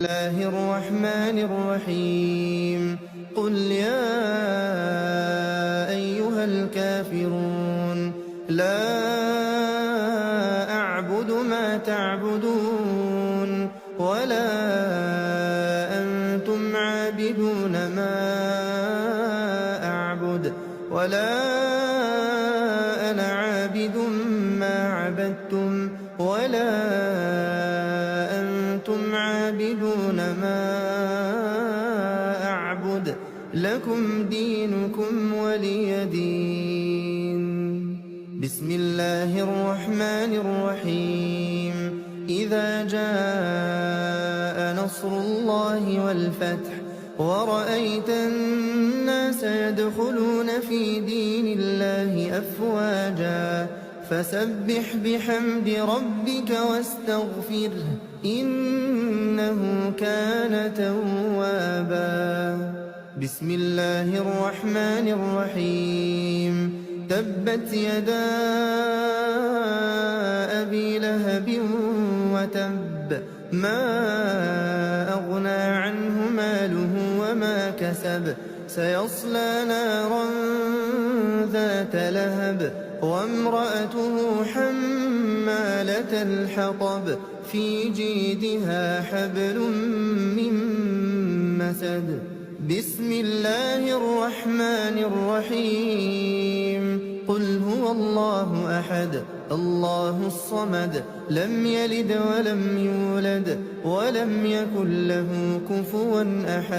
الله الرحمن الرحيم قل يا أيها الكافرون لا أعبد ما تعبدون ولا أنتم عابدون ما أعبد ولا أنا عابد ما عبدتم ولا أنتم عابدون ما أعبد لكم دينكم ولي دين. بسم الله الرحمن الرحيم إذا جاء نصر الله والفتح ورأيت الناس يدخلون في دين الله أفواجا فسبح بحمد ربك واستغفره إنه كان توابا. بسم الله الرحمن الرحيم تبت يدا أبي لهب وتب ما أغنى عنه ماله وما كسب سيصلى نارا ذات لهب وامرأته حمالة الحطب في جيدها حبل من مسد. بسم الله الرحمن الرحيم قل هو الله أحد الله الصمد لم يلد ولم يولد ولم يكن له كفوا أحد.